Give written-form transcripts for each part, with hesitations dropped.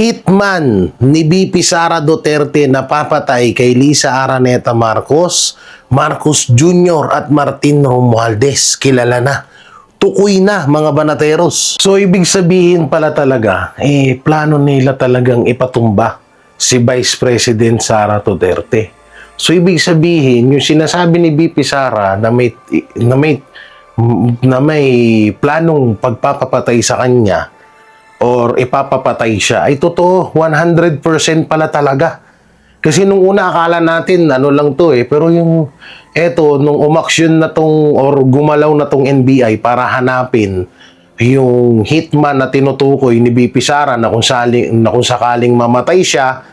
hitman ni VP Sara Duterte na papatay kay Lisa Araneta Marcos, Marcos Jr. at Martin Romualdez. Kilala na. Tukoy na, mga banateros. So, ibig sabihin pala talaga, plano nila talagang ipatumba si Vice President Sara Duterte. So, ibig sabihin, yung sinasabi ni VP Sara na may planong pagpapapatay sa kanya or ipapapatay siya, ay totoo, 100% pala talaga. Kasi nung una akala natin, ano lang to pero yung, nung umaksyon na tong, or gumalaw na tong NBI para hanapin yung hitman na tinutukoy ni VP Sara na kung sakaling mamatay siya,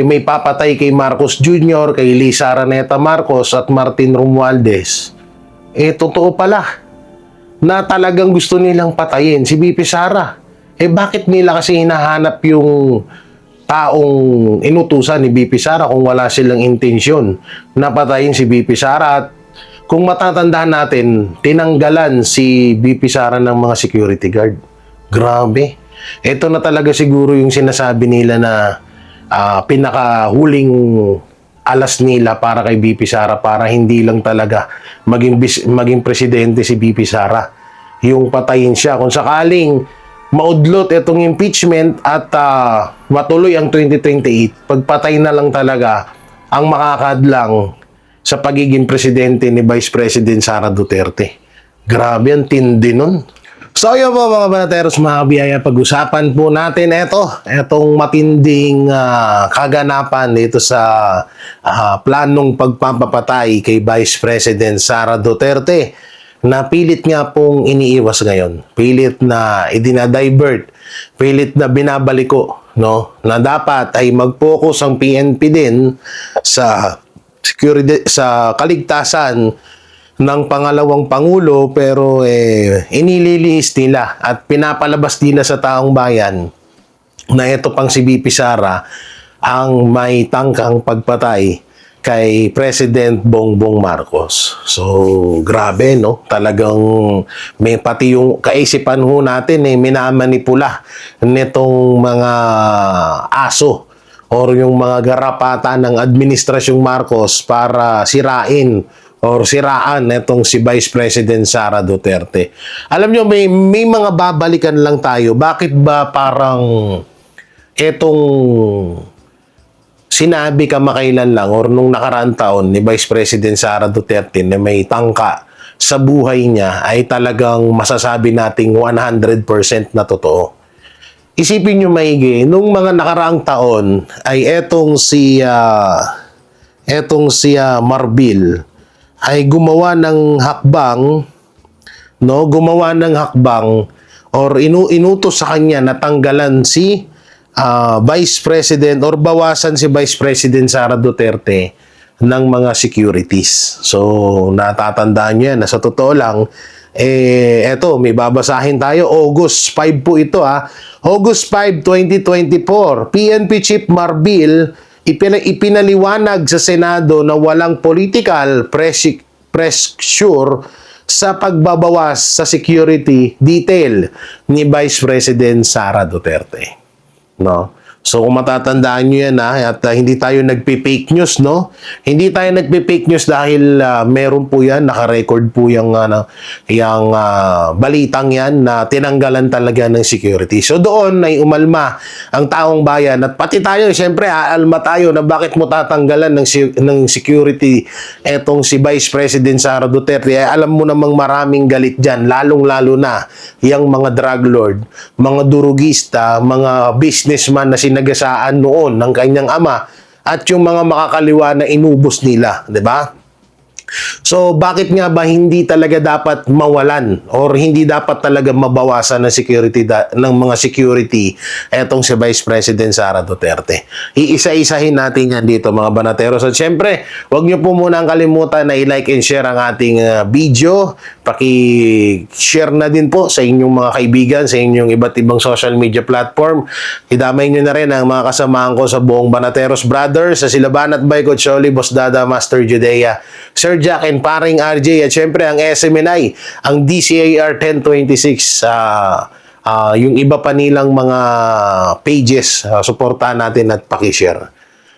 may papatay kay Marcos Jr., kay Lisa Araneta Marcos at Martin Romualdez. Totoo pala na talagang gusto nilang patayin si VP Sara. Bakit nila kasi hinahanap yung taong inutusan ni VP Sara kung wala silang intensyon na patayin si VP Sara? At kung matatandaan natin, tinanggalan si VP Sara ng mga security guard. Grabe. Ito na talaga siguro yung sinasabi nila na pinakahuling alas nila para kay VP Sara, para hindi lang talaga maging presidente si VP Sara. Yung patayin siya kung sakaling maudlot itong impeachment at matuloy ang 2028, pagpatay na lang talaga ang makakadlang sa pagiging presidente ni Vice President Sara Duterte. Grabe, ang tindi nun. So yun po mga banateros, mga biyaya, pag-usapan po natin itong matinding kaganapan dito sa planong pagpapapatay kay Vice President Sara Duterte na pilit nga pong iniiwas ngayon. Pilit na idinadivert, pilit na binabaliko, no? Na dapat ay mag-focus ang PNP din sa security, sa kaligtasan ng pangalawang pangulo, pero inililihis nila at pinapalabas nila sa taong bayan na ito pang si VP Sara ang may tangkang pagpatay kay President Bongbong Marcos. So, grabe, no? Talagang may pati yung kaisipan ho natin minamanipula nitong mga aso or yung mga garapata ng Administrasyong Marcos para sirain or siraan itong si Vice President Sara Duterte. Alam nyo, may mga babalikan lang tayo. Bakit ba parang etong sinabi kamakailan lang or nung nakaraang taon ni Vice President Sara Duterte na may tangka sa buhay niya ay talagang masasabi nating 100% na totoo. Isipin nyo maigi, nung mga nakaraang taon ay etong si Marbil ay gumawa ng hakbang, no? Gumawa ng hakbang or inutos sa kanya na tanggalan si Vice President or bawasan si Vice President Sara Duterte ng mga securities. So, natatandaan niyo yan na sa totoo lang, eto, may babasahin tayo. August 5 po ito August 5, 2024, PNP Chief Marbil ipinaliwanag sa Senado na walang political pressure sa pagbabawas sa security detail ni Vice President Sara Duterte. No? So kung matatandaan nyo yan at hindi tayo nagpi-fake news, no? Hindi tayo nagpi-fake news dahil meron po yan, naka-record po yung balitang yan na tinanggalan talaga ng security. So doon ay umalma ang taong bayan at pati tayo, siyempre aalma tayo na bakit mo tatanggalan ng security etong si Vice President Sara Duterte. Alam mo namang maraming galit dyan, lalong-lalo na yung mga drug lord, mga durugista, mga businessman na sinagasaan noon ng kanyang ama at yung mga makakaliwa na inubos nila, 'di ba? So, bakit nga ba hindi talaga dapat mawalan or hindi dapat talaga mabawasan ng security ng mga security etong si Vice President Sara Duterte? Iisa-isahin natin yan dito mga banateros. At syempre, huwag niyo po muna kalimutan na i-like and share ang ating video. Paki-share na din po sa inyong mga kaibigan, sa inyong iba't ibang social media platform. Idamay niyo na rin ang mga kasamahan ko sa buong Banateros Brothers, sa Silaban at by Coach Oli, Boss Dada, Master Judea, Sir Jack and paring RJ at syempre ang SMNI, ang DCAR 1026 yung iba pa nilang mga pages, suportahan natin at pakishare.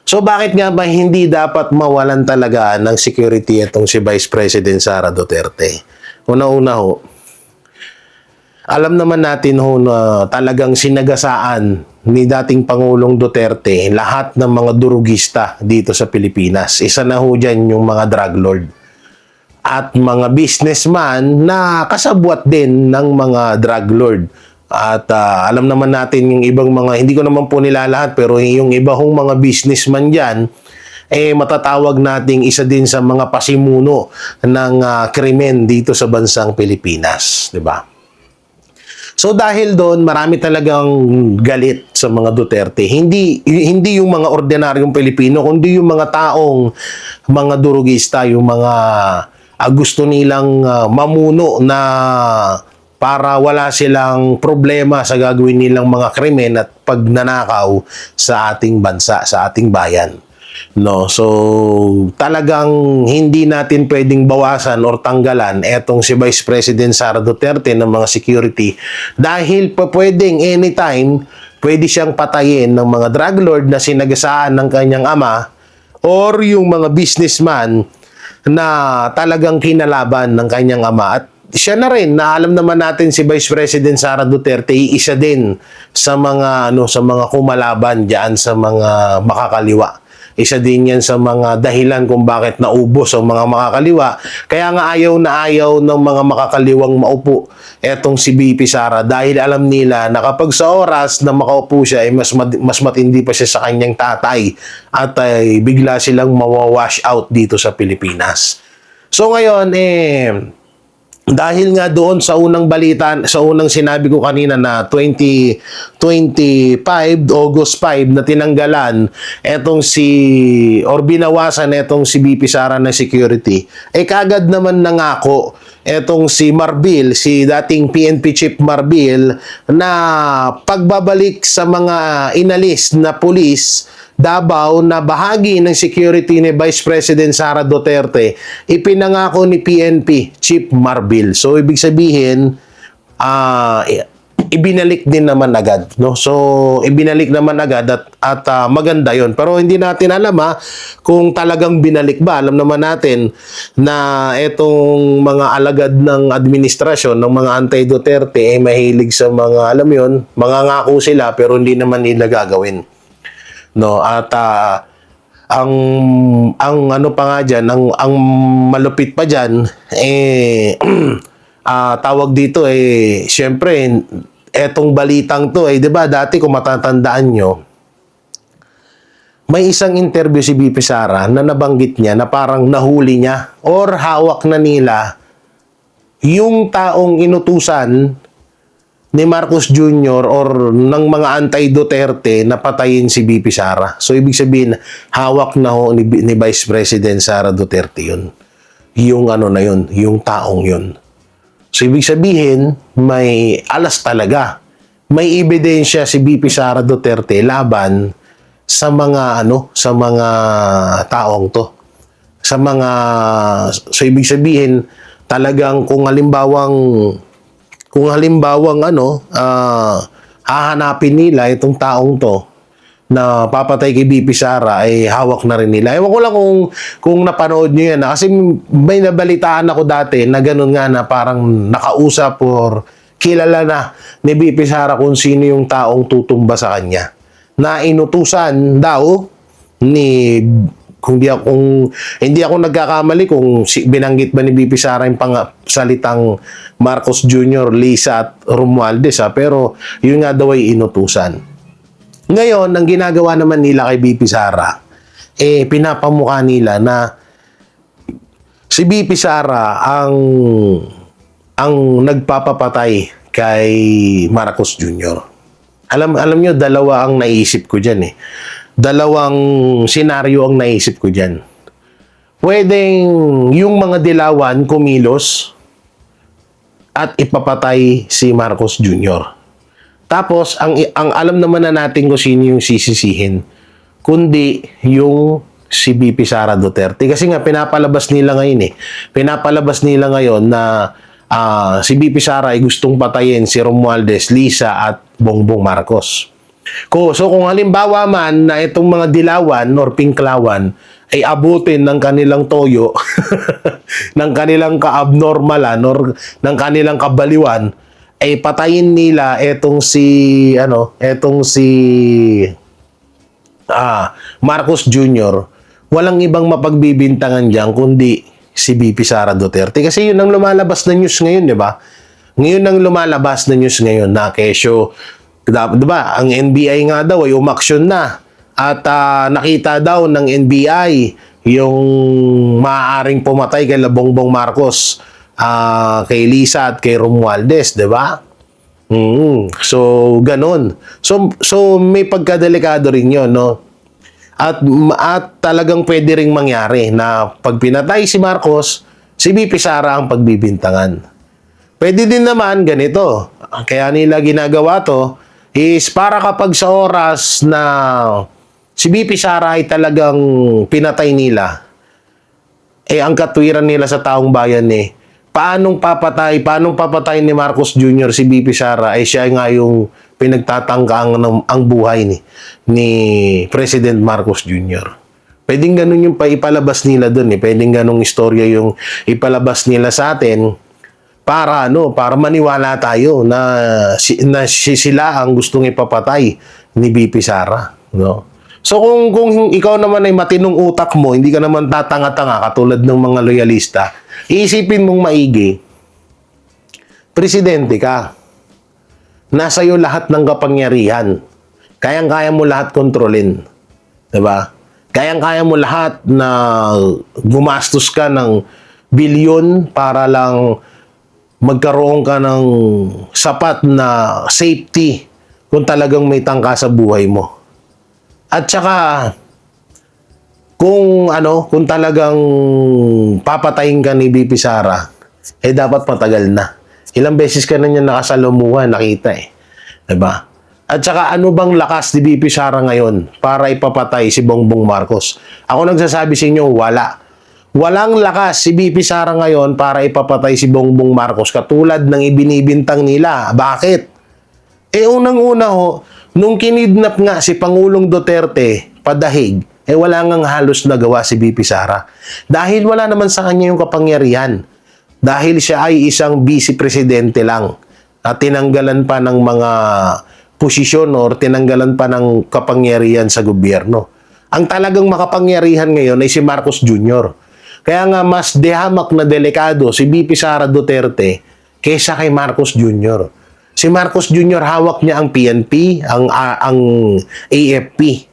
So bakit nga ba hindi dapat mawalan talaga ng security itong si Vice President Sara Duterte? Una-una ho, alam naman natin ho na talagang sinagasaan ni dating Pangulong Duterte lahat ng mga durugista dito sa Pilipinas. Isa na ho dyan yung mga drug lord at mga businessman na kasabwat din ng mga drug lord. At alam naman natin yung ibang mga, hindi ko naman po nilalahat, pero yung iba hong mga businessman dyan, matatawag nating isa din sa mga pasimuno ng krimen dito sa bansang Pilipinas, di ba? So dahil doon, marami talagang galit sa mga Duterte. Hindi yung mga ordinaryong Pilipino, kundi yung mga taong mga durugista, yung mga gusto nilang mamuno na para wala silang problema sa gagawin nilang mga krimen at pagnanakaw sa ating bansa, sa ating bayan. No, so talagang hindi natin pwedeng bawasan or tanggalan etong si Vice President Sara Duterte ng mga security dahil pa pwedeng anytime pwede siyang patayin ng mga drug lord na sinagasaan ng kanyang ama or yung mga businessman na talagang kinalaban ng kanyang ama. At siya na rin, na alam naman natin si Vice President Sara Duterte, isa din sa mga sa mga kumalaban diyan sa mga makakaliwa. Isa din yan sa mga dahilan kung bakit naubos ang mga makakaliwa. Kaya nga ayaw na ayaw ng mga makakaliwang maupo etong si BP Sara dahil alam nila na kapag sa oras na makaupo siya ay mas matindi pa siya sa kanyang tatay at ay bigla silang mawawash out dito sa Pilipinas. So ngayon dahil nga doon sa unang balita, sa unang sinabi ko kanina na 2025, August 5, na tinanggalan etong binawasan etong si BP Sara ng security, kagad naman nangako etong si Marbil, si dating PNP Chief Marbil, na pagbabalik sa mga inalis na pulis Davao na bahagi ng security ni Vice President Sara Duterte, ipinangako ni PNP Chief Marbil. So ibig sabihin, ibinalik din naman agad, no? So ibinalik naman agad at maganda 'yon. Pero hindi natin alam kung talagang binalik ba. Alam naman natin na etong mga alagad ng administrasyon ng mga anti-Duterte ay mahilig sa mga, alam 'yon, mga ngako sila pero hindi naman nila gagawin. No, at ang ano pa nga diyan, ang malupit pa diyan tawag dito syempre etong balitang to 'di ba, dati kung matatandaan nyo, may isang interview si BP Sara na nabanggit niya na parang nahuli niya or hawak na nila yung taong inutusan ni Marcos Jr. or ng mga anti-Duterte na patayin si BP Sara. So, ibig sabihin, hawak na ho ni Vice President Sara Duterte yun. Yung na yun, yung taong yun. So, ibig sabihin, may alas talaga. May ebidensya si BP Sara Duterte laban sa mga sa mga taong to. So, ibig sabihin, talagang kung halimbawang hahanapin nila itong taong to na papatay kay BP Sara, ay hawak na rin nila. Ewan ko lang kung napanood nyo yan. Kasi may nabalitaan ako dati na ganun nga, na parang nakausap or kilala na ni BP Sara kung sino yung taong tutumba sa kanya. Na inutusan daw ni, kung hindi ako nagkakamali kung binanggit ba ni BP Sara yung salitang Marcos Jr., Lisa at Romualdez, pero yun nga daw ay inutusan. Ngayon, ang ginagawa naman nila kay BP Sara, pinapamukha nila na si BP Sara ang nagpapapatay kay Marcos Jr. Alam nyo, dalawa ang naisip ko dyan Dalawang senaryo ang naisip ko dyan. Pwedeng yung mga dilawan kumilos at ipapatay si Marcos Jr. Tapos, ang alam naman na natin kung sino yung sisisihin, kundi yung si BP Sara Duterte. Kasi nga, pinapalabas nila ngayon na si BP Sara ay gustong patayin si Romualdez, Lisa at Bongbong Marcos. So kung halimbawa man na itong mga dilawan or pinklawan ay abutin ng kanilang toyo, ng kanilang ka-abnormalan or ng kanilang kabaliwan, ay patayin nila etong si Marcos Jr., walang ibang mapagbibintangan diyan kundi si BP Sara Duterte. Kasi yun ang lumalabas na news ngayon, di ba? Ngayon ang lumalabas na news ngayon na kesyo, di ba? Ang NBI nga daw ay umaksyon na. At nakita daw ng NBI yung maaaring pumatay kay Bongbong Marcos, kay Lisa at kay Romualdez, di ba? So, ganun. So may pagkadelikado rin yun, no? At talagang pwede ring mangyari na pag pinatay si Marcos, si BP Sara ang pagbibintangan. Pwede din naman ganito. Kaya nila ginagawa to is para kapag sa oras na si BP Sara ay talagang pinatay nila, ang katwiran nila sa taong bayan paanong papatay ni Marcos Jr. si BP Sara ay siya nga yung pinagtatangka ang buhay ni President Marcos Jr. Pwedeng ganun yung ipalabas nila doon Pwedeng ganung istorya yung ipalabas nila sa atin para maniwala tayo na sila ang gustong ipapatay ni BP Sara, no? So kung ikaw naman ay matinong utak mo, hindi ka naman tatanga-tanga katulad ng mga loyalista, iisipin mong maigi, presidente ka. Nasa iyo lahat ng kapangyarihan. Kayang-kaya mo lahat kontrolin. 'Di ba? Kayang-kaya mo lahat na gumastos ka ng bilyon para lang magkaroon ka ng sapat na safety kung talagang may tangka sa buhay mo. At saka kung talagang papatayin ka ni BP Sara, dapat matagal na. Ilang beses ka na niya nakasalamuhan, nakita Diba? At saka ano bang lakas ni BP Sara ngayon para ipapatay si Bongbong Marcos? Ako nagsasabi sa inyo, wala. Walang lakas si BP Sara ngayon para ipapatay si Bongbong Marcos katulad ng ibinibintang nila. Bakit? Unang-una nung kinidnap nga si Pangulong Duterte padahig, wala ngang halos nagawa si BP Sara. Dahil wala naman sa kanya yung kapangyarihan. Dahil siya ay isang vice presidente lang. At tinanggalan pa ng mga posisyon or tinanggalan pa ng kapangyarihan sa gobyerno. Ang talagang makapangyarihan ngayon ay si Marcos Jr. Kaya nga mas dehamak na delikado si BP Sara Duterte kaysa kay Marcos Jr. Si Marcos Jr. hawak niya ang PNP, ang AFP.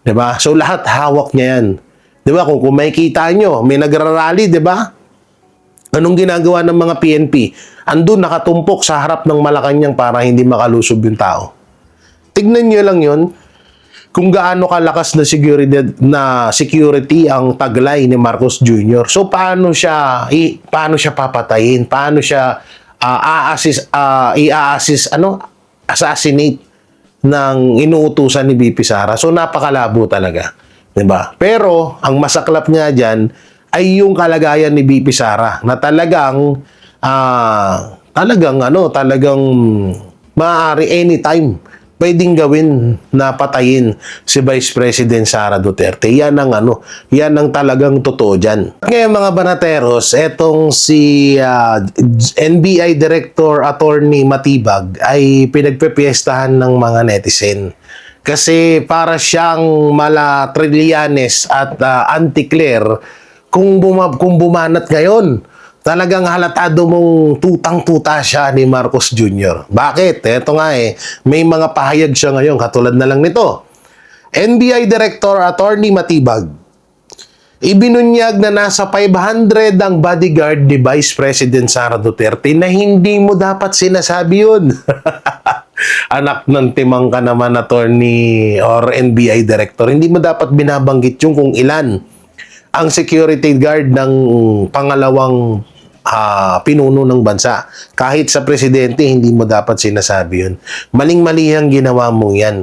'Di ba? So lahat hawak niya 'yan. 'Di ba? Kung makikita nyo, may nagrarally, 'di ba? Anong ginagawa ng mga PNP? Andun nakatumpok sa harap ng Malacanang para hindi makalusob yung tao. Tignan niyo lang 'yon. Kung gaano kalakas na security ang taglay ni Marcos Jr. So paano siya papatayin? Paano siya assassinate ng inuutusan ni BP Sara? So napakalabo talaga, 'di ba? Pero ang masaklap nga diyan ay yung kalagayan ni BP Sara na talagang maaari anytime pwedeng gawin na patayin si Vice President Sara Duterte. Yan ang talagang totoo dyan. Ngayon mga banateros, etong si NBI Director Attorney Matibag ay pinagpepiestahan ng mga netizen. Kasi para siyang mala Trillanes at anti-Claire kung bumanat ngayon. Talagang halatado mong tutang-tuta siya ni Marcos Jr. Bakit? Ito nga may mga pahayag siya ngayon, katulad na lang nito. NBI Director Attorney Matibag, ibinunyag na nasa 500 ang bodyguard ni Vice President Sara Duterte na hindi mo dapat sinasabi yun. Anak ng timang ka naman, attorney or NBI Director. Hindi mo dapat binabanggit yung kung ilan ang security guard ng pangalawang pinuno ng bansa. Kahit sa presidente, hindi mo dapat sinasabi yun. Maling-mali ang ginawa mo yan.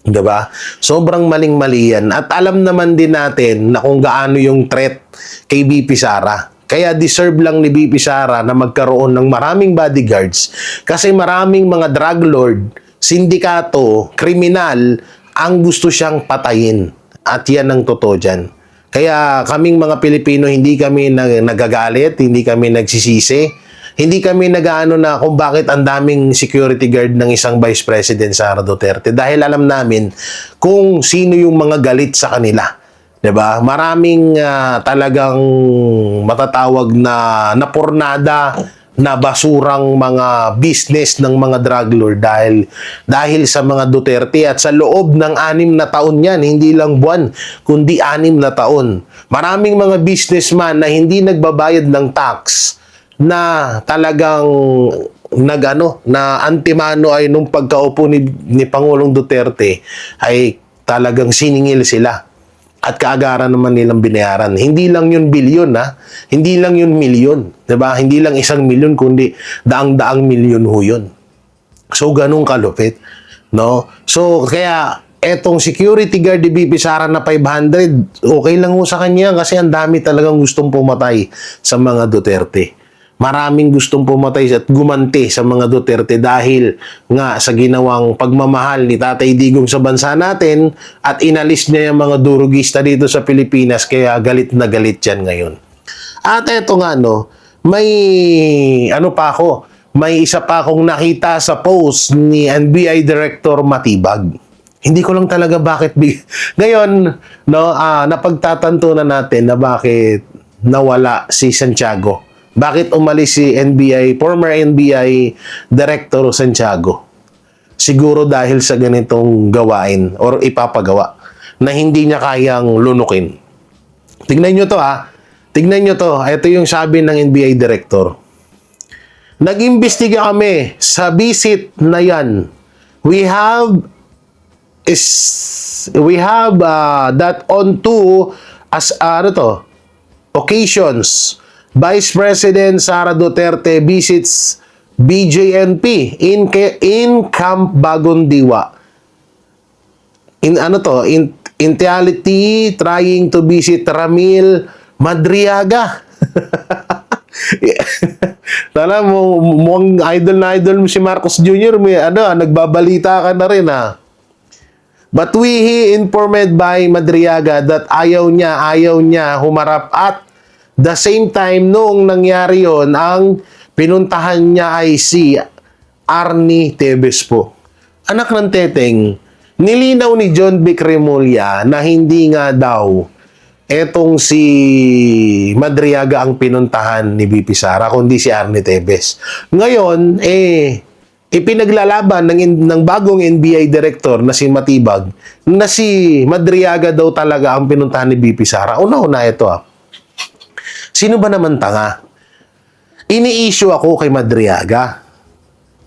Diba? Sobrang maling-mali yan. At alam naman din natin na kung gaano yung threat kay BP Sara. Kaya deserve lang ni BP Sara na magkaroon ng maraming bodyguards kasi maraming mga drug lord, sindikato, kriminal ang gusto siyang patayin. At yan ang totoo dyan. Kaya kaming mga Pilipino, hindi kami nagagalit, hindi kami nagsisisi, hindi kami nag-aano na kung bakit ang daming security guard ng isang Vice President Sara Duterte. Dahil alam namin kung sino yung mga galit sa kanila. 'Di ba? Maraming talagang matatawag na napurnada na basurang mga business ng mga drug lord dahil sa mga Duterte at sa loob ng 6 na taon yan, hindi lang buwan, kundi 6 na taon. Maraming mga businessman na hindi nagbabayad ng tax na talagang na antimano ay nung pagkaupo ni Pangulong Duterte ay talagang siningil sila. At kaagaran naman nilang binayaran. Hindi lang yun bilyon, ha? Hindi lang yun milyon. Diba? Hindi lang 1 milyon, kundi daang-daang milyon ho yun. So, ganun kalupit. No? So, kaya, etong security guard ni BP Sara na 500, okay lang ho sa kanya kasi ang dami talagang gustong pumatay sa mga Duterte. Maraming gustong pumatay at gumanti sa mga Duterte dahil nga sa ginawang pagmamahal ni Tatay Digong sa bansa natin at inalis niya yung mga durugista dito sa Pilipinas kaya galit na galit yan ngayon. At eto nga may may isa pa akong nakita sa post ni NBI Director Matibag. Hindi ko lang talaga bakit ngayon napagtatanto na natin na bakit nawala si Santiago. Bakit umalis si former NBI Director Santiago? Siguro dahil sa ganitong gawain or ipapagawa na hindi niya kayang lunukin. Tignan nyo to Tignan nyo to. Ito yung sabi ng NBI Director. Nag-imbestiga kami sa visit na yan. We have that on two occasions. Vice President Sara Duterte visits BJNP in Camp Bagong Diwa. In reality, trying to visit Ramil Madriaga. Tala mo, mukhang idol na idol mo si Marcos Jr. Nagbabalita ka na rin But we informed by Madriaga that ayaw niya humarap at the same time, noong nangyari yon, ang pinuntahan niya ay si Arnie Tevez po. Anak ng teteng, nilinaw ni John Vic Remulla na hindi nga daw etong si Madriaga ang pinuntahan ni BP Sara, kundi si Arnie Tevez. Ngayon, ipinaglalaban ng bagong NBI Director na si Matibag na si Madriaga daw talaga ang pinuntahan ni BP Sara. Una-una ito Sino ba naman tanga? Ini-issue ako kay Madriaga.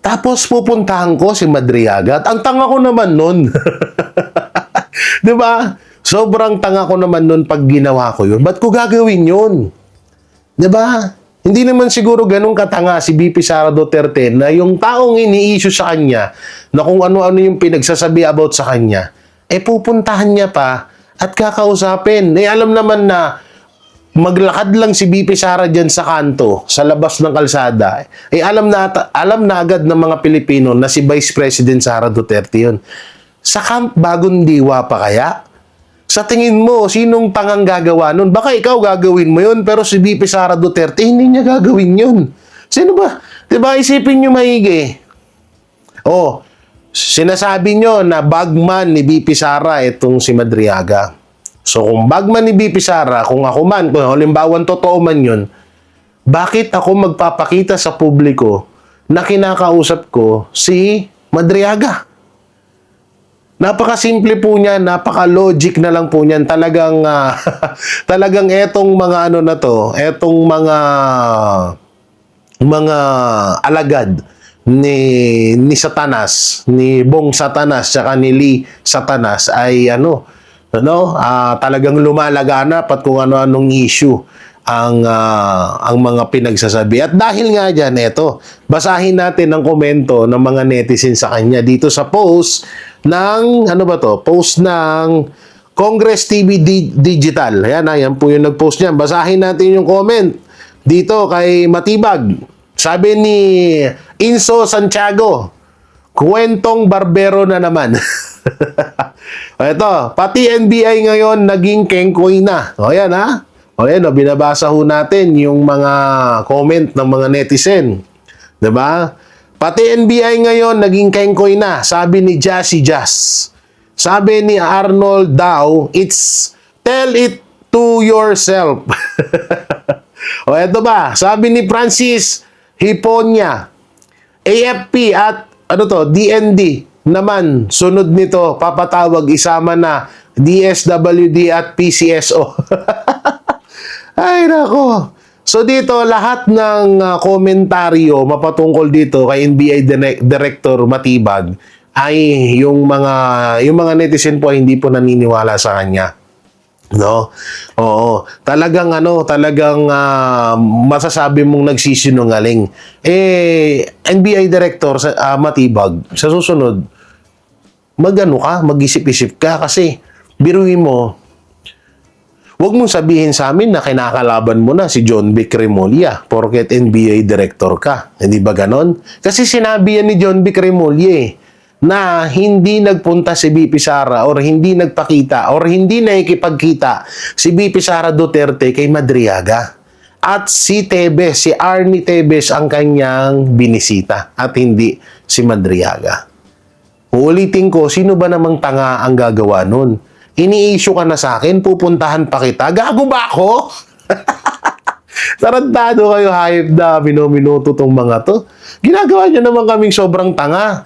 Tapos pupuntahan ko si Madriaga. At ang tanga ko naman nun. Di ba? Sobrang tanga ko naman nun pag ginawa ko yun. Ba't ko gagawin yun? Di ba? Hindi naman siguro ganun katanga si BP Sara Duterte na yung taong ini-issue sa kanya na kung ano-ano yung pinagsasabi about sa kanya, pupuntahan niya pa at kakausapin. Alam naman na maglakad lang si BP Sara dyan sa kanto, sa labas ng kalsada, alam na agad ng mga Pilipino na si Vice President Sara Duterte yun. Sa Camp Bagong Diwa pa kaya? Sa tingin mo, sinong tangang gagawa nun? Baka ikaw gagawin mo yun, pero si BP Sara Duterte, hindi niya gagawin yun. Sino ba? Diba, isipin nyo maigi. Sinasabi nyo na bagman ni BP Sara itong si Madriaga. So, kung bagman ni BP Sara, kung ako man, kung halimbawa totoo man yun, bakit ako magpapakita sa publiko na kinakausap ko si Madriaga? Napakasimple po niyan, napaka-logic na lang po niyan. Talagang, talagang etong mga etong mga alagad ni Satanas, ni Bong Satanas, tsaka ni Lee Satanas ay talagang lumalaganap at kung ano-anong issue ang mga pinagsasabi. At dahil nga dyan, basahin natin ang komento ng mga netizen sa kanya dito sa post ng, post ng Congress TV Digital. Ayan po yung nag-post niyan. Basahin natin yung comment dito kay Matibag. Sabi ni Inso Santiago, kwentong barbero na naman. Ito, pati NBI ngayon naging kengkoy na. O yan ha. O yan, binabasa ho natin yung mga comment ng mga netizen. Diba? Pati NBI ngayon naging kengkoy na. Sabi ni Jassy Jazz. Sabi ni Arnold daw, it's tell it to yourself. O eto ba? Sabi ni Francis Hiponya, AFP at DND naman, sunod nito, papatawag isama na DSWD at PCSO. Ay, nako. So dito, lahat ng komentaryo mapatungkol dito kay NBI Director Matibag ay yung mga netizen po hindi po naniniwala sa kanya. No? Oo. Talagang masasabi mong nagsisinungaling. NBI Director Matibag, sa susunod, mag-isip-isip ka kasi biruin mo, huwag mong sabihin sa amin na kinakalaban mo na si John Vic Remulla porket NBA Director ka. Hindi ba ganon? Kasi sinabi yan ni John Vic Remulla na hindi nagpunta si BP Sara or hindi nagpakita or hindi nakikipagkita si BP Sara Duterte kay Madriaga. At si Tebes, si Arnie Tebes ang kanyang binisita at hindi si Madriaga. Uulitin ko, sino ba namang tanga ang gagawa nun? Ini-issue ka na sa akin, pupuntahan pa kita. Gago ba ako? Tarantado kayo, hayop na minuto tong mga to. Ginagawa niyo naman kaming sobrang tanga.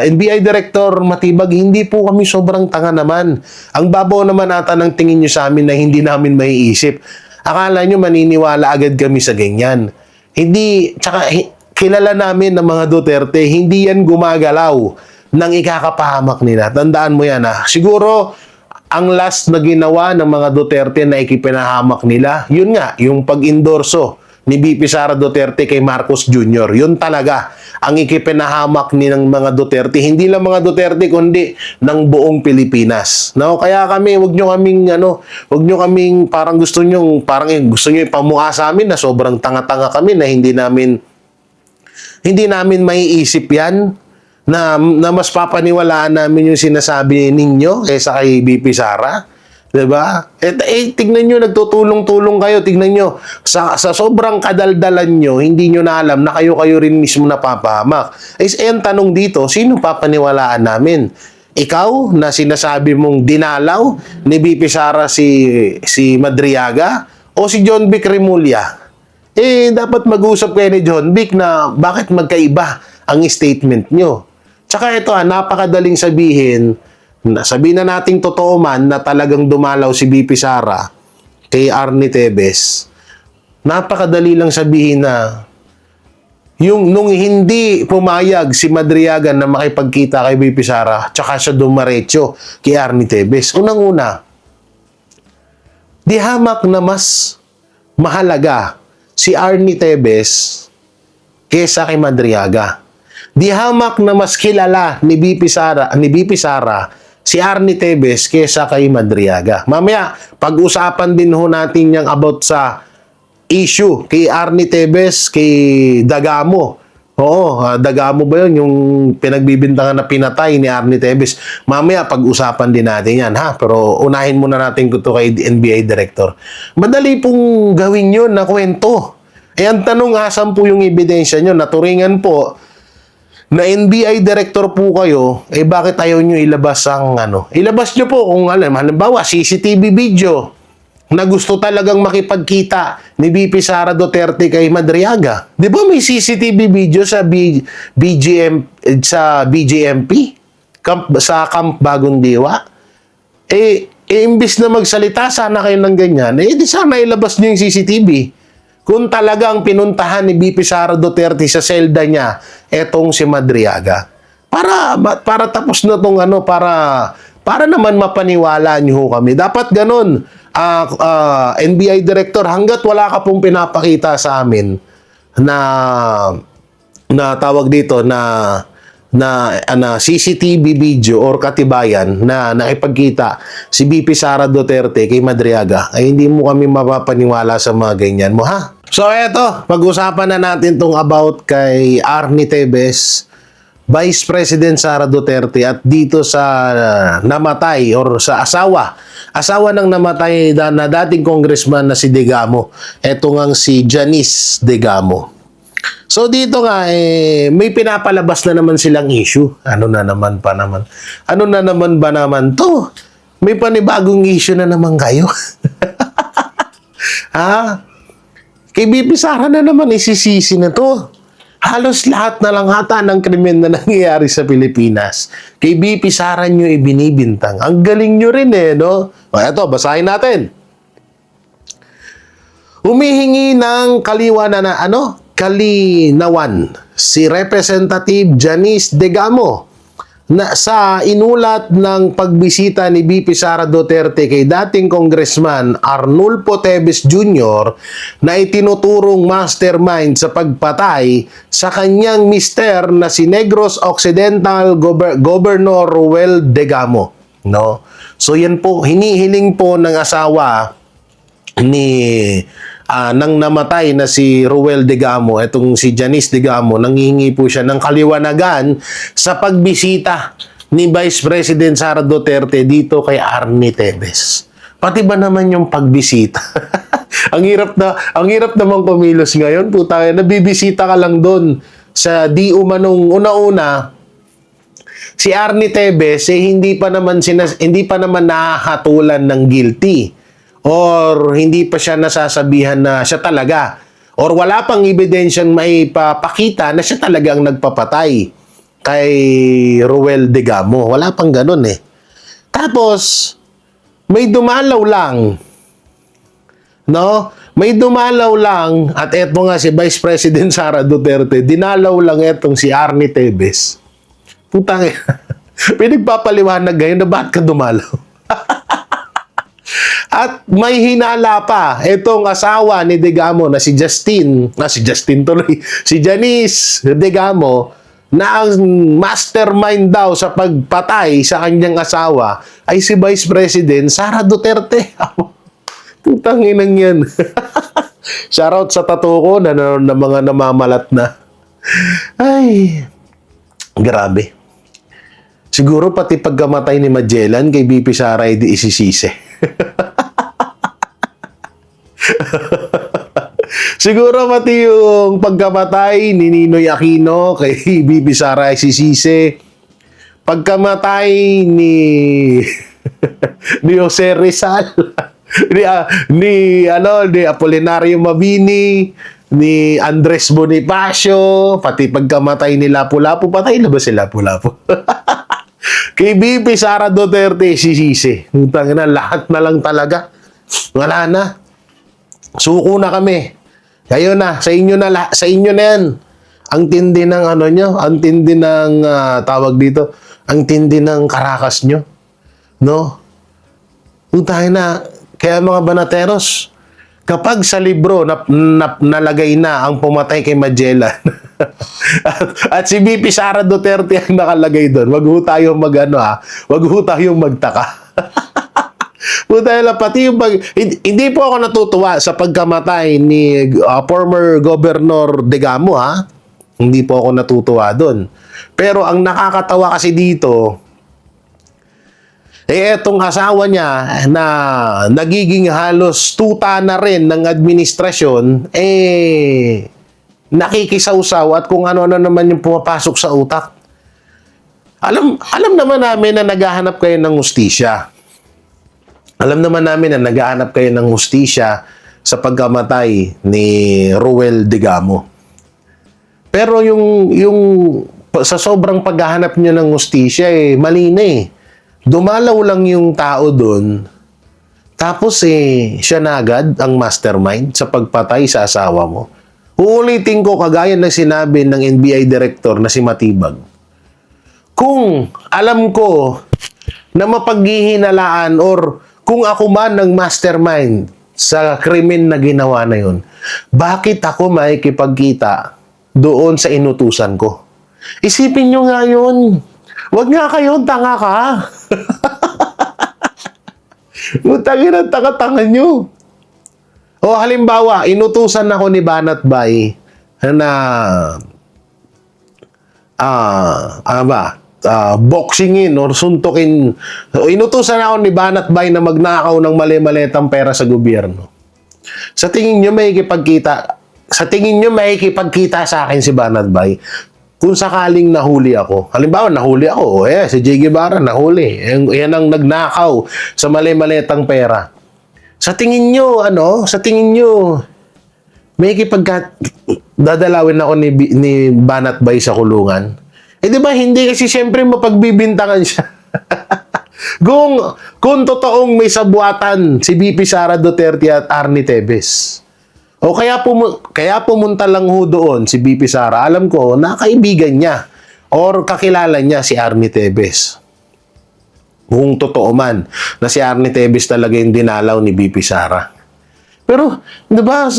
NBI Director Matibag, hindi po kami sobrang tanga naman. Ang babaw naman ata ng tingin nyo sa amin na hindi namin maiisip. Akala nyo maniniwala agad kami sa ganyan. Hindi, tsaka kilala namin ng mga Duterte, hindi yan gumagalaw ng ikakapahamak nila. Tandaan mo yan ha. Siguro, ang last na ginawa ng mga Duterte na ikipinahamak nila, yun nga, yung pag-endorso ni BP Sara Duterte kay Marcos Jr. Yun talaga ang ikipinahamak ni ng mga Duterte. Hindi lang mga Duterte, kundi ng buong Pilipinas. No? Kaya kami, wag nyo kaming parang gusto nyo ipamukha sa amin na sobrang tanga-tanga kami na hindi namin maiisip yan na mas papaniwalaan namin yung sinasabi ninyo kaysa kay BP Sara. Diba? Tignan nyo, nagtutulong-tulong kayo. Tignan nyo, sa sobrang kadaldalan nyo, hindi nyo na alam na kayo rin mismo napapahamak. Ang tanong dito, sino papaniwalaan namin? Ikaw na sinasabi mong dinalaw ni BP Sara si Madriaga o si John Vic Remulla? Dapat mag-usap kayo ni John Vic na bakit magkaiba ang statement nyo. Tsaka ito, napakadaling sabihin na nating totoo man na talagang dumalaw si BP Sara kay Arnie Tebes. Napakadali lang sabihin na nung hindi pumayag si Madriaga na makipagkita kay BP Sara, tsaka siya dumaretso kay Arnie Tebes. Unang-una, di hamak na mas mahalaga si Arnie Tebes kaysa kay Madriaga. Di hamak na mas kilala ni BP Sara si Arnie Tebes kesa kay Madriaga. Mamaya, pag-usapan din ho natin yung about sa issue kay Arnie Tebes, kay Dagamo. Oo, Dagamo ba yun? Yung pinagbibintangan na pinatay ni Arnie Tebes. Mamaya, pag-usapan din natin yan, ha? Pero unahin muna natin ito kay NBI Director. Madali pong gawin yun na kwento. Ang tanong, asan po yung ebidensya nyo? Naturingan po na NBI Director po kayo, bakit ayaw nyo ilabas ang Ilabas nyo po kung halimbawa, CCTV video na gusto talagang makipagkita ni BP Sara Duterte kay Madriaga. Di ba may CCTV video sa BGMP? Sa Camp Bagong Diwa? Imbis na magsalita, sana kayo ng ganyan, di sana ilabas nyo yung CCTV. Kung talagang pinuntahan ni BP Sara Duterte sa selda niya, etong si Madriaga. Para tapos na tong para naman mapaniwala niyo kami. Dapat ganun, NBI Director, hanggat wala ka pong pinapakita sa amin na tawag dito na na CCTV video or katibayan na nakipagkita si VP Sara Duterte kay Madriaga, ay hindi mo kami mapapaniwala sa mga ganyan mo, ha? So eto, pag-usapan na natin tong about kay Arnie Tevez, Vice President Sara Duterte, at dito sa namatay or sa asawa ng namatay na dating congressman na si Digamo. Eto ngang si Janice Digamo. So dito nga may pinapalabas na naman silang issue. Ano na naman ba naman to? May panibagong issue na naman kayo. Ha? Kay BP Sara na naman isisisi na to. Halos lahat na lang hata ng krimen na nangyayari sa Pilipinas, kay BP Sara nyo ibinibintang. Ang galing nyo rin no? O eto, basahin natin. Humihingi ng kalinawan si Representative Janice Digamo na sa inulat ng pagbisita ni BP Sara Duterte kay dating Congressman Arnulfo Tevez Jr. na itinuturong mastermind sa pagpatay sa kanyang mister na si Negros Occidental Governor Ruel Digamo. No? So yan po, hinihiling po ng asawa ni nang namatay na si Ruel Digamo, etong si Janice Digamo, nanghihingi po siya ng kaliwanagan sa pagbisita ni Vice President Sara Duterte dito kay Arnie Tevez. Pati ba naman yung pagbisita? ang hirap namang kumilos ngayon, puta, nabibisita ka lang doon sa di umanong una-una. Si Arnie Tevez hindi pa naman nahahatulan ng guilty. Or hindi pa siya nasasabihan na siya talaga. Or wala pang ebidensyang may papakita na siya talagang nagpapatay kay Ruel Digamo. Wala pang ganun Tapos, may dumalaw lang. No? May dumalaw lang, at eto nga si Vice President Sara Duterte, dinalaw lang etong si Arnie Tevez. Putang pinagpapaliwanag ngayon na bakit ka dumalaw? At may hinala pa itong asawa ni Digamo na si Janice Digamo, na ang mastermind daw sa pagpatay sa kanyang asawa ay si Vice President Sara Duterte. Putang inang yan. Shoutout sa tattoo ko na mga namamalat na. Ay, grabe. Siguro pati pagkamatay ni Magellan kay BP Sara ay di isisisi. Siguro pati yung pagkamatay ni Ninoy Aquino kay BP Sara ay sisisi. Pagkamatay ni Jose Rizal, ni Apolinario Mabini, ni Andres Bonifacio, pati pagkamatay ni Lapu-Lapu, patay na ba si Lapu-Lapu? Kay BP Sara Duterte sisisi. Utang na, lahat na lang talaga. Wala na. Suko na kami. Kayo na, sa inyo na yan. Ang tindi ng ang tindi ng tawag dito, ang tindi ng karakas nyo. No? Utang na, kaya mga banateros, kapag sa libro nalagay na ang pumatay kay Magellan, at si BP Sara Duterte ang nakalagay doon, wag ho tayong wag ho tayong magtaka. Pati yung hindi po ako natutuwa sa pagkamatay ni former Governor Digamo, Hindi po ako natutuwa doon. Pero ang nakakatawa kasi dito, etong asawa niya na nagiging halos tuta na rin ng administrasyon, nakikisawsaw at kung ano-ano naman yung pumapasok sa utak. Alam naman namin na naghahanap kayo ng hustisya. Alam naman namin na naghahanap kayo ng hustisya sa pagkamatay ni Ruel Digamo. Pero yung sa sobrang paghahanap niyo ng hustisya, mali na Dumalaw lang yung tao doon, tapos siya na agad ang mastermind sa pagpatay sa asawa mo. Uulitin ko kagaya ng sinabi ng NBI Director na si Matibag. Kung alam ko na mapaghihinalaan or kung ako man ng mastermind sa krimen na ginawa na yun, bakit ako makikipagkita doon sa inutusan ko? Isipin nyo nga yun. Huwag nga kayong tanga ka. Utangin ang tanga-tanga nyo. O halimbawa, inutusan ako ni Banat Bay na boxingin or suntukin. So, inutusan ako ni Banat Bay na magnakaw ng mali-malitang pera sa gobyerno. Sa tingin nyo makikipagkita sa akin si Banat Bay kung sakaling nahuli ako. Halimbawa, nahuli ako. Si J. Guevara nahuli. Yan ang nagnakaw sa mali-malitang pera. Sa tingin nyo, dadalawin ako ni Banat Bay sa kulungan? Di ba, hindi kasi siyempre mapagbibintangan siya. kung totoong may sabuatan si BP Sara Duterte at Arnie Tevez. O kaya pumunta lang ho doon si BP Sara, alam ko, na kaibigan niya or kakilala niya si Arnie Tevez. Kung totoo man na si Arnie Tevez talaga yung dinalaw ni BP Sara. Pero, di ba,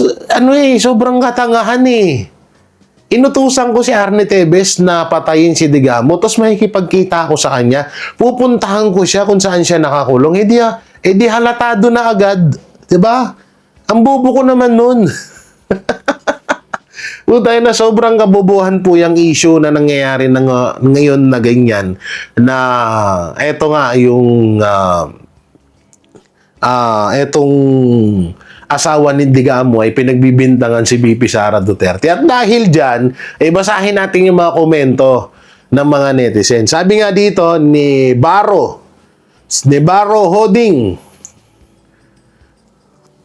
sobrang katangahan Inutusan ko si Arnie Tevez na patayin si Digamo, tapos makikipagkita ako sa kanya, pupuntahan ko siya kung saan siya nakakulong. Di halatado na agad. Di ba? Ang bobo ko naman nun. Tayo na sobrang kabubuhan po yung issue na nangyayari ngayon na ganyan. Na eto nga yung etong asawa ni Digamo ay pinagbibintangan si BP Sara Duterte. At dahil dyan, basahin natin yung mga komento ng mga netizen. Sabi nga dito ni Baro Hoding,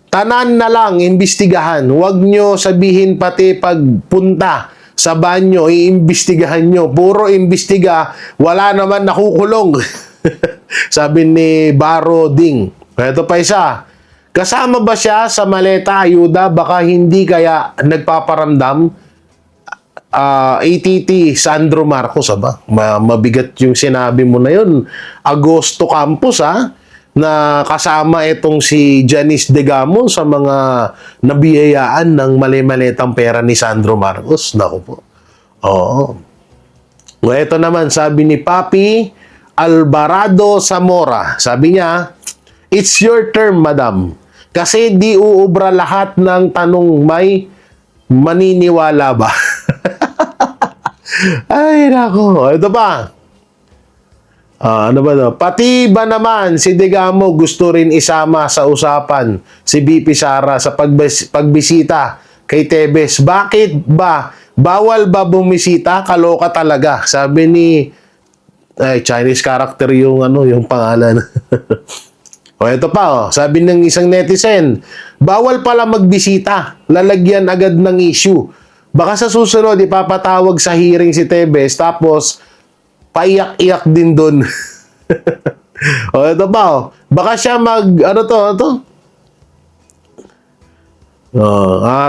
tanan na lang, imbestigahan. Huwag nyo sabihin pati pagpunta sa banyo, iimbestigahan nyo. Puro imbestiga, wala naman nakukulong. Sabi ni Baro Ding. Ito pa isa. Kasama ba siya sa maleta ayuda? Baka hindi kaya nagpaparamdam? ATT Sandro Marcos, mabigat yung sinabi mo na yun. Agosto Campos, na kasama itong si Janice Digamo sa mga nabiyayaan ng mali-malitang pera ni Sandro Marcos. Naku po. Oo. Ito naman, sabi ni Papi Alvarado Zamora. Sabi niya, it's your term, madam. Kasi di uubra lahat ng tanong may maniniwala ba? Ay, nako. Ito pa. Ano ba ito? Pati ba naman si Digamo gusto rin isama sa usapan si BP Sara sa pagbisita kay Tevez? Bakit ba? Bawal ba bumisita? Kaloka talaga. Sabi ni Chinese character yung pangalan. Ito pa, sabi ng isang netizen, bawal pala magbisita, lalagyan agad ng issue. Baka sa susunod, ipapatawag sa hearing si Tevez, tapos paiyak-iyak din doon. Ito pa, baka siya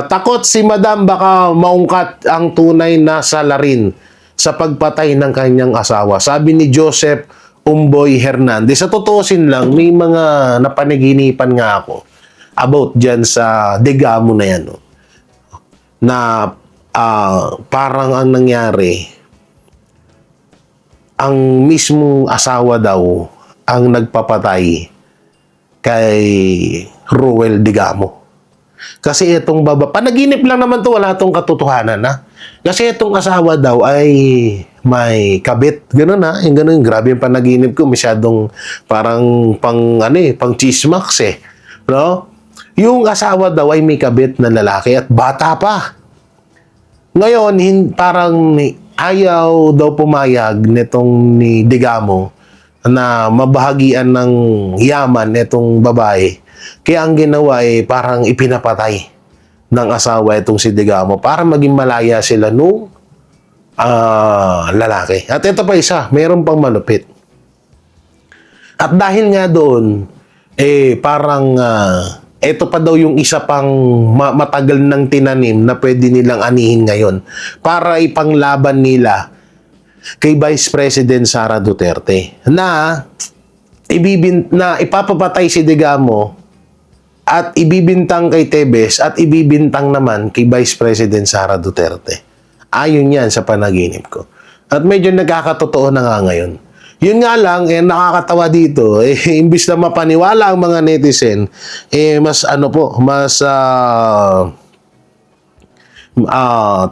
takot si madam baka maungkat ang tunay na salarin sa pagpatay ng kanyang asawa. Sabi ni Joseph Umboy Hernandez. Sa totoosin lang, may mga napanaginipan nga ako about dyan sa Digamo na yan. Na parang ang nangyari, ang mismong asawa daw ang nagpapatay kay Ruel Digamo. Kasi itong panaginip lang naman to, wala itong katotohanan Kasi itong asawa daw ay may kabit. Ganun yung ganun. Grabe yung panaginip ko. Masyadong parang pang chismax No? Yung asawa daw ay may kabit na lalaki at bata pa. Ngayon, parang ayaw daw pumayag nitong ni Digamo na mabahagian ng yaman nitong babae. Kaya ang ginawa ay parang ipinapatay ng asawa itong si Digamo para maging malaya sila nung lalaki. At ito pa isa, mayroon pang malupit. At dahil nga doon, parang ito pa daw yung isa pang matagal ng tinanim na pwede nilang anihin ngayon para ipanglaban nila kay Vice President Sara Duterte na ipapapatay si Digamo at ibibintang kay Tevez at ibibintang naman kay Vice President Sara Duterte. Ayon yan sa panaginip ko. At medyo nagkakatotoo na nga ngayon. Yun nga lang, nakakatawa dito, imbis na mapaniwala ang mga netizen, mas ano po, mas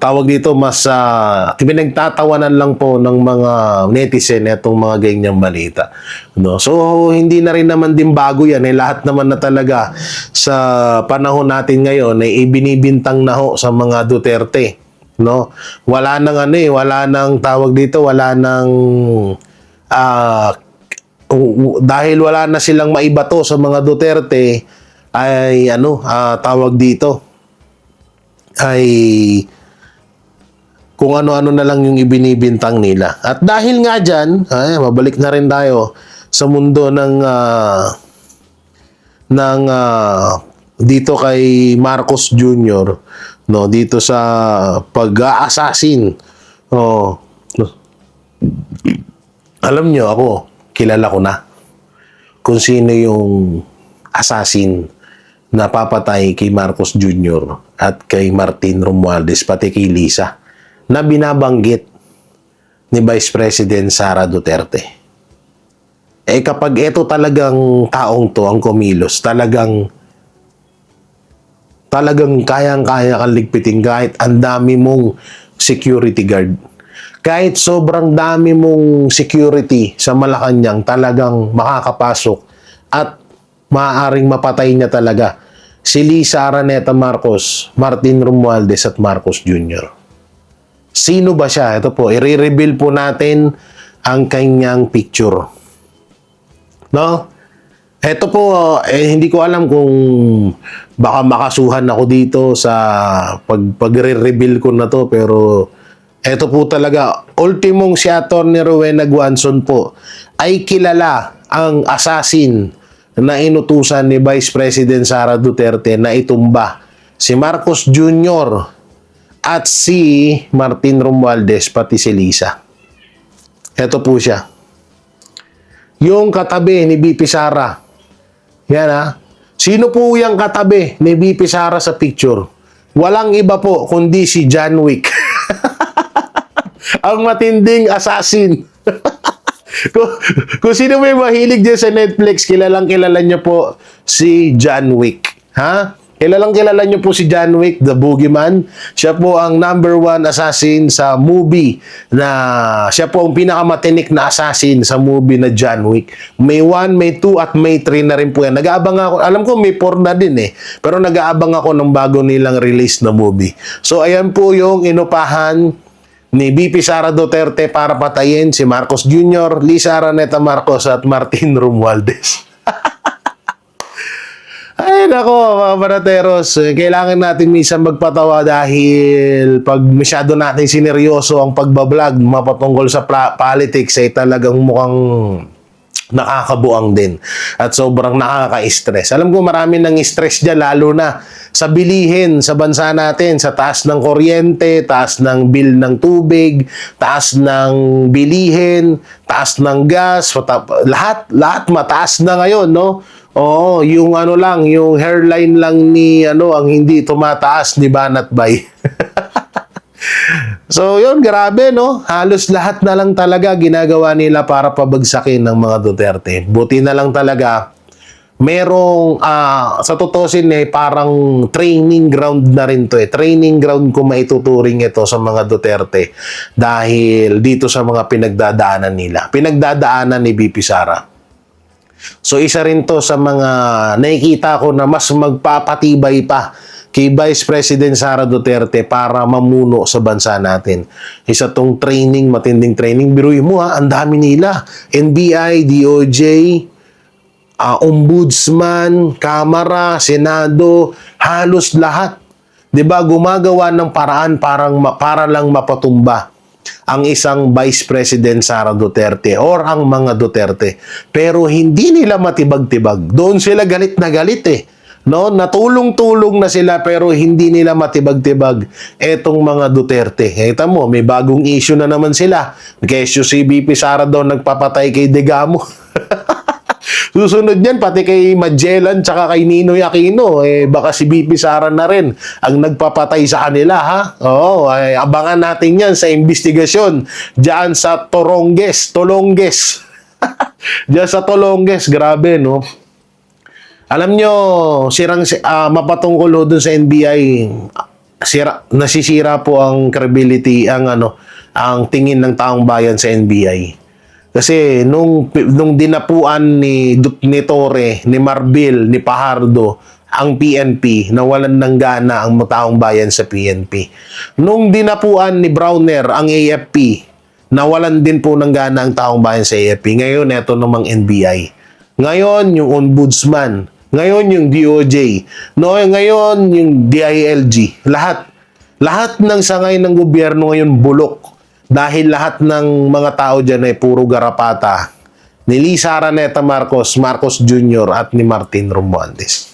tawag dito, mas pinagtatawanan lang po ng mga netizen itong mga ganyang balita. No? So, hindi na rin naman din bago yan. Lahat naman na talaga sa panahon natin ngayon ay ibinibintang na ho sa mga Duterte. No? Wala nang wala nang tawag dito, wala nang dahil wala na silang maibato sa mga Duterte ay tawag dito ay kung ano-ano na lang yung ibinibintang nila. At dahil nga dyan, mabalik na rin tayo sa mundo ng dito kay Marcos Jr., no, dito sa pag-assassin. Alam nyo, ako, kilala ko na kung sino yung assassin na papatay kay Marcos Jr. at kay Martin Romualdez, pati kay Lisa, na binabanggit ni Vice President Sara Duterte. Kapag ito talagang taong to ang kumilos, talagang kayang-kaya kang ligpitin kahit ang dami mong security guard. Kahit sobrang dami mong security sa Malacanang, talagang makakapasok at maaaring mapatay niya talaga si Lisa Araneta Marcos, Martin Romualdez at Marcos Jr. Sino ba siya? Ito po, i-reveal po natin ang kanyang picture. No? Ito po, hindi ko alam kung baka makasuhan ako dito sa pag-reveal ko na to, pero ito po talaga, ultimong si Atty. Rowena Guanzon po ay kilala ang assassin na inutusan ni Vice President Sara Duterte na itumba si Marcos Jr. at si Martin Romualdez, pati si Lisa. Ito po siya. Yung katabi ni BP Sara. Yan Sino po yung katabi ni BP Sara sa picture? Walang iba po kundi si John Wick. Ang matinding assassin. kung sino may mahilig dyan sa Netflix, kilala niyo po si John Wick. Kilala niyo po si John Wick, the Boogeyman. Siya po ang #1 assassin sa movie siya po ang pinakamatinik na assassin sa movie na John Wick. May 1, may 2, at may 3 na rin po yan. Nag-aabang ako, alam ko may 4 na din pero nag-aabang ako ng bago nilang release na movie. So, ayan po yung inupahan ni BP Sara Duterte para patayin si Marcos Jr., Lisa Araneta Marcos at Martin Romualdez. Ay, nako, mga banateros, kailangan natin minsan magpatawa dahil pag masyado natin sineryoso ang pagbablog mapatungkol sa politics ay talagang mukhang nakakabuang din at sobrang nakaka-stress. Alam ko marami nang stress dyan, lalo na sa bilihin sa bansa natin, sa taas ng kuryente, taas ng bill ng tubig, taas ng bilihin, taas ng gas, lahat mataas na ngayon, no? Oo, yung yung hairline lang ni ang hindi tumataas ni Banat Bay. So, yun, grabe, no? Halos lahat na lang talaga ginagawa nila para pabagsakin ng mga Duterte. Buti na lang talaga, merong, sa tutusin parang training ground na rin to Training ground kung maituturing ito sa mga Duterte. Dahil dito sa mga pinagdadaanan nila. Pinagdadaanan ni BP Sara. So, isa rin to sa mga nakikita ko na mas magpapatibay pa kay Vice President Sara Duterte para mamuno sa bansa natin. Isa tong training, matinding training. Biruin mo ang dami nila. NBI, DOJ, Ombudsman, Kamara, Senado, halos lahat. 'Di ba? Gumagawa ng paraan para lang mapatumba ang isang Vice President Sara Duterte or ang mga Duterte. Pero hindi nila matibag-tibag. Doon sila galit na galit No, natulong-tulong na sila pero hindi nila matibag-tibag etong mga Duterte. Kita mo, may bagong issue na naman sila. Kesyo si BP Sara daw nagpapatay kay Degamo. Susunod yan, pati kay Magellan tsaka kay Ninoy Aquino, baka si BP Sara na rin ang nagpapatay sa kanila, ha? Oo, abangan natin yan sa investigasyon diyan sa Tolonges. Diyan sa Tolonges, grabe, no? Alam nyo, mapatungkol ho dun sa NBI, nasisira po ang credibility, ang tingin ng taong bayan sa NBI. Kasi nung dinapuan ni Torre, ni Marbil, ni Pajardo, ang PNP, nawalan ng gana ang taong bayan sa PNP. Nung dinapuan ni Browner ang AFP, nawalan din po ng gana ang taong bayan sa AFP. Ngayon, eto namang NBI. Ngayon, yung Ombudsman. Ngayon, yung DOJ. No, ngayon, yung DILG. Lahat ng sangay ng gobyerno ngayon bulok. Dahil lahat ng mga tao dyan ay puro garapata. Ni Lisa Araneta Marcos, Marcos Jr. at ni Martin Romualdez.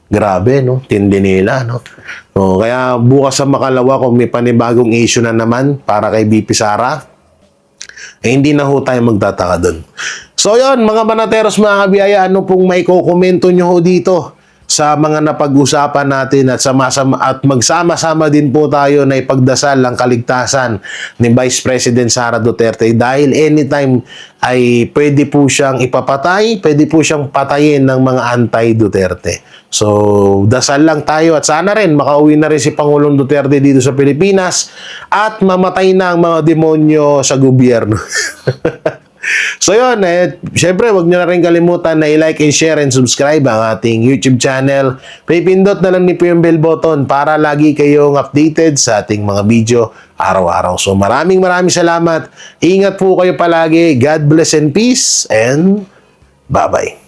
Grabe, no? Tindi nila, no? So, kaya bukas sa makalawa kung may panibagong issue na naman para kay BP Sara, hindi na ho tayo magtataka dun. So, yun, mga banateros, mga kabiyaya, ano pong may kukomento nyo ho dito sa mga napag-usapan natin at magsama-sama din po tayo na ipagdasal ang kaligtasan ni Vice President Sara Duterte dahil anytime ay pwede po siyang ipapatay, pwede po siyang patayin ng mga anti-Duterte. So, dasal lang tayo at sana rin makauwi na rin si Pangulong Duterte dito sa Pilipinas at mamatay na ang mga demonyo sa gobyerno. So yun, syempre wag nyo na rin kalimutan na i-like and share and subscribe ang ating YouTube channel. Pipindot na lang niyo po yung bell button para lagi kayong updated sa ating mga video araw-araw. So maraming salamat. Ingat po kayo palagi. God bless and peace and bye-bye.